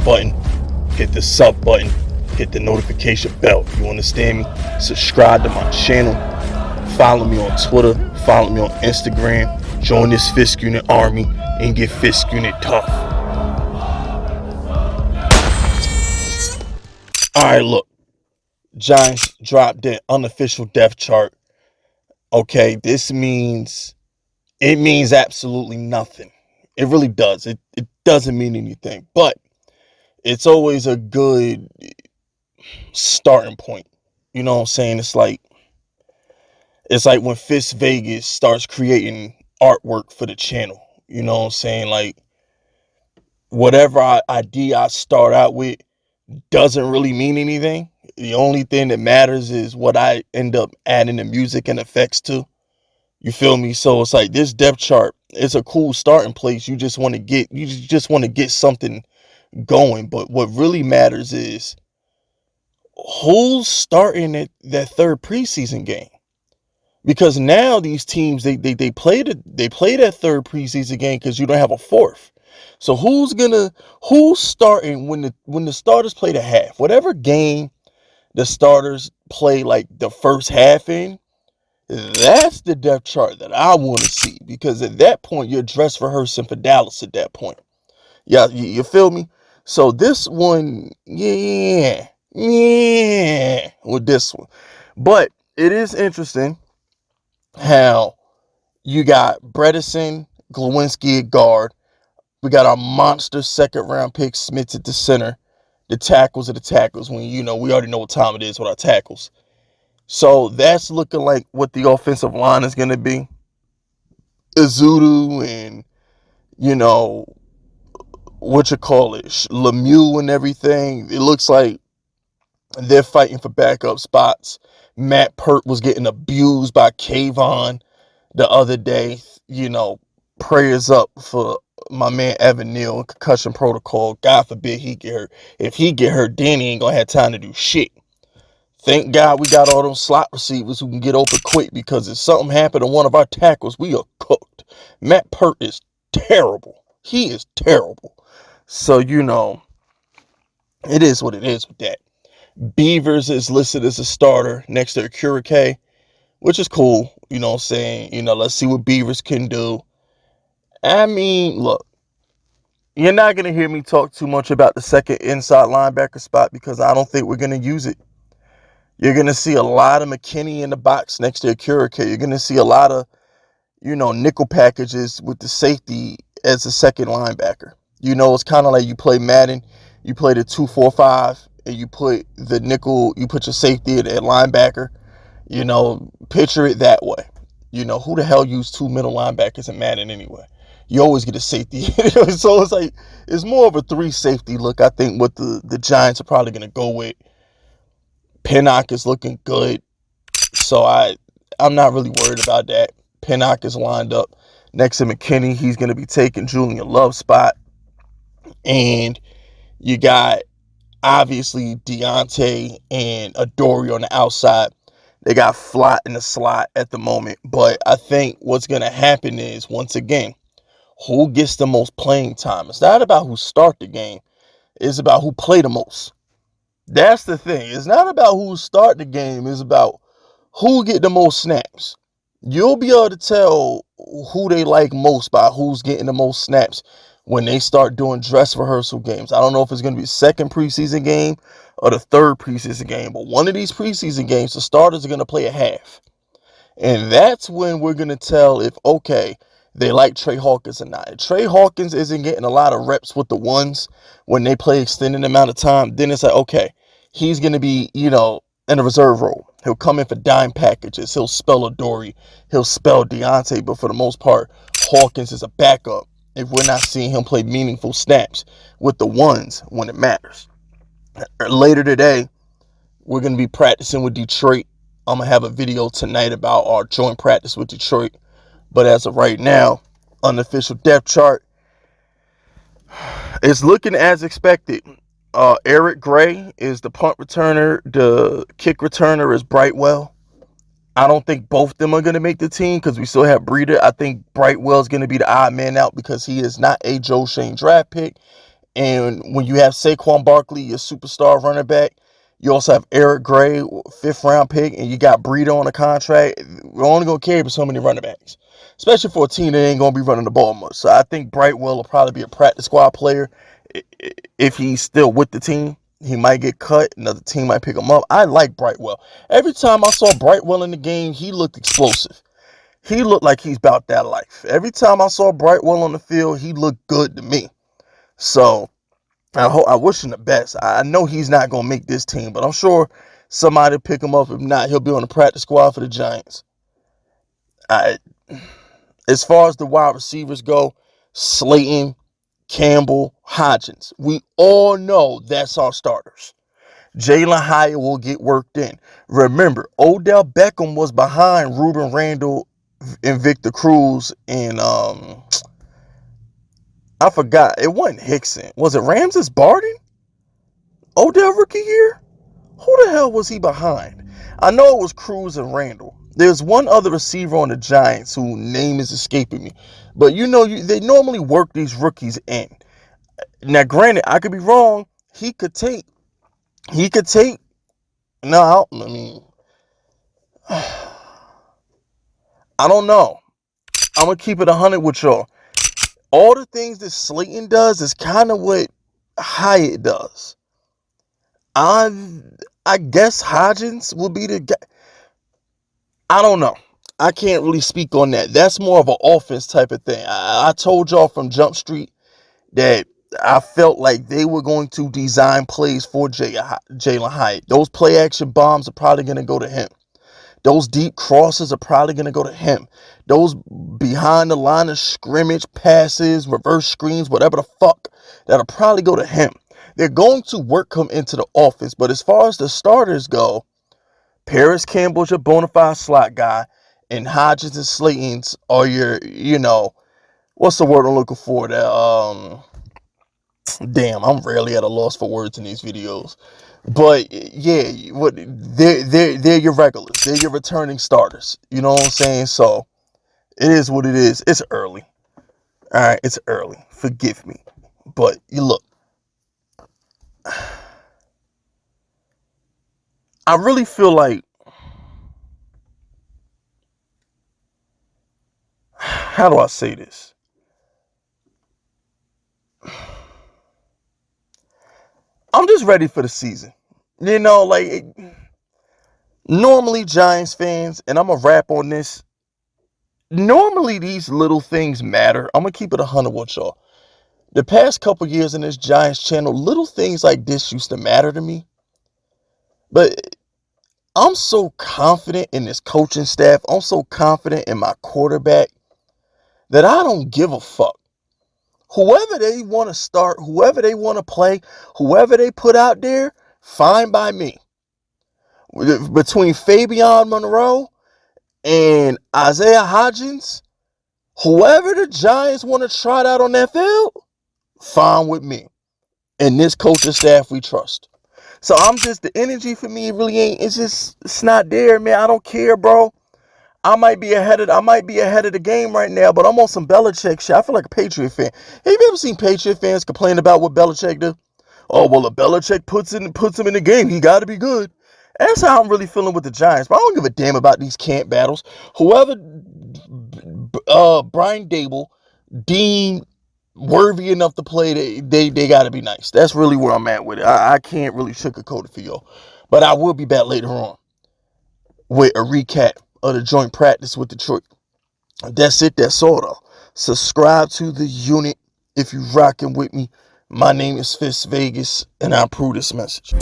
button, hit the sub button, hit the notification bell. You understand me? Subscribe to my channel. Follow me on Twitter. Follow me on Instagram. Join this Fisk Unit army and get Fisk Unit tough. Alright, look. Giants dropped their unofficial depth chart. Okay, it means absolutely nothing. It really does. It doesn't mean anything. But it's always a good starting point. You know what I'm saying? It's like when Fisk Vegas starts creating artwork for the channel. You know what I'm saying? Like, whatever idea I start out with doesn't really mean anything. The only thing that matters is what I end up adding the music and effects to. You feel me? So it's like this depth chart is a cool starting place. You just want to get something going. But what really matters is who's starting at that third preseason game. Because now these teams they play that third preseason game because you don't have a fourth. So who's starting when the starters play the half? Whatever game the starters play like the first half in, that's the depth chart that I want to see. Because at that point you're dress rehearsing for Dallas at that point. Yeah, you feel me? So this one, yeah, with this one. But it is interesting how you got Bredesen, Glowinski at guard. We got our monster second round pick, Smith at the center. The tackles are the tackles. When we already know what time it is with our tackles. So that's looking like what the offensive line is going to be. Izudu and, Lemieux and everything. It looks like they're fighting for backup spots. Matt Pert was getting abused by Kayvon the other day. Prayers up for my man Evan Neal in concussion protocol. God forbid he get hurt. If he get hurt, Danny ain't gonna have time to do shit. Thank God we got all those slot receivers who can get open quick, because if something happened to one of our tackles, we are cooked. Matt Pert is terrible. He is terrible. So, it is what it is with that. Beavers is listed as a starter next to Akurike, which is cool. You know what I'm saying? Let's see what Beavers can do. I mean, look, you're not going to hear me talk too much about the second inside linebacker spot because I don't think we're going to use it. You're going to see a lot of McKinney in the box next to Akurike. You're going to see a lot of, nickel packages with the safety as a second linebacker. It's kind of like you play Madden, you play the 2-4-5, and you put the nickel, you put your safety at linebacker. Picture it that way. Who the hell used two middle linebackers in Madden anyway? You always get a safety. So it's like, it's more of a 3 safety look. I think what the Giants are probably going to go with. Pinnock is looking good. So I'm not really worried about that. Pinnock is lined up next to McKinney. He's going to be taking Julian Love's spot. And you got, obviously, Deontay and Adoree on the outside. They got Flott in the slot at the moment. But I think what's going to happen is, once again, who gets the most playing time? It's not about who start the game. It's about who play the most. That's the thing. It's not about who start the game. It's about who get the most snaps. You'll be able to tell who they like most by who's getting the most snaps when they start doing dress rehearsal games. I don't know if it's going to be the second preseason game or the third preseason game, but one of these preseason games, the starters are going to play a half. And that's when we're going to tell if, okay, they like Tre Hawkins or not. If Tre Hawkins isn't getting a lot of reps with the ones when they play extended amount of time, then it's like, okay, he's going to be, in a reserve role. He'll come in for dime packages. He'll spell Adoree. He'll spell Deontay. But for the most part, Hawkins is a backup if we're not seeing him play meaningful snaps with the ones when it matters. Later today, we're going to be practicing with Detroit. I'm going to have a video tonight about our joint practice with Detroit. But as of right now, unofficial depth chart, it's looking as expected. Eric Gray is the punt returner. The kick returner is Brightwell. I don't think both of them are going to make the team because we still have Breeder. I think Brightwell is going to be the odd man out because he is not a Joe Shane draft pick. And when you have Saquon Barkley, your superstar running back, you also have Eric Gray, 5th-round pick, and you got Breida on a contract. We're only going to carry for so many running backs, especially for a team that ain't going to be running the ball much. So I think Brightwell will probably be a practice squad player if he's still with the team. He might get cut. Another team might pick him up. I like Brightwell. Every time I saw Brightwell in the game, he looked explosive. He looked like he's about that life. Every time I saw Brightwell on the field, he looked good to me. So I wish him the best. I know he's not going to make this team, but I'm sure somebody will pick him up. If not, he'll be on the practice squad for the Giants. As far as the wide receivers go, Slayton, Campbell, Hodgins. We all know that's our starters. Jalin Hyatt will get worked in. Remember, Odell Beckham was behind Ruben Randall and Victor Cruz and I forgot. It wasn't Hickson. Was it Ramses Barden? Odell rookie year? Who the hell was he behind? I know it was Cruz and Randall. There's one other receiver on the Giants whose name is escaping me. But they normally work these rookies in. Now, granted, I could be wrong. He could take. No, I mean, I don't know. I'm going to keep it 100 with y'all. All the things that Slayton does is kind of what Hyatt does. I guess Hodgins will be the guy. I don't know. I can't really speak on that. That's more of an offense type of thing. I told y'all from Jump Street that I felt like they were going to design plays for Jalin Hyatt. Those play action bombs are probably going to go to him. Those deep crosses are probably going to go to him. Those behind the line of scrimmage passes, reverse screens, whatever the fuck, that'll probably go to him. They're going to work him into the offense. But as far as the starters go, Paris Campbell's your bona fide slot guy, and Hodgins and Slayton's are your, what's the word I'm looking for? Damn, I'm rarely at a loss for words in these videos. But yeah, they're your regulars. They're your returning starters. You know what I'm saying? So it is what it is. It's early. All right, it's early. Forgive me. But you look, I really feel like, how do I say this? I'm just ready for the season. Normally Giants fans, and I'm going to rap on this, normally these little things matter. I'm going to keep it 100 with y'all. The past couple years in this Giants channel, little things like this used to matter to me. But I'm so confident in this coaching staff. I'm so confident in my quarterback that I don't give a fuck. Whoever they want to start, whoever they want to play, whoever they put out there, fine by me. Between Fabian Monroe and Isaiah Hodgins, whoever the Giants want to trot out on that field, fine with me. And this coaching staff we trust. So the energy for me really ain't, it's not there, man. I don't care, bro. I might be ahead of the game right now, but I'm on some Belichick shit. I feel like a Patriot fan. Have you ever seen Patriot fans complain about what Belichick do? Oh, well, if Belichick puts him in the game, he got to be good. That's how I'm really feeling with the Giants. But I don't give a damn about these camp battles. Whoever Brian Dable deemed worthy enough to play, they got to be nice. That's really where I'm at with it. I can't really sugarcoat it for y'all. But I will be back later on with a recap of the joint practice with Detroit. That's it. That's all though. Subscribe to the unit if you rocking with me. My name is Fist Vegas, and I approve this message.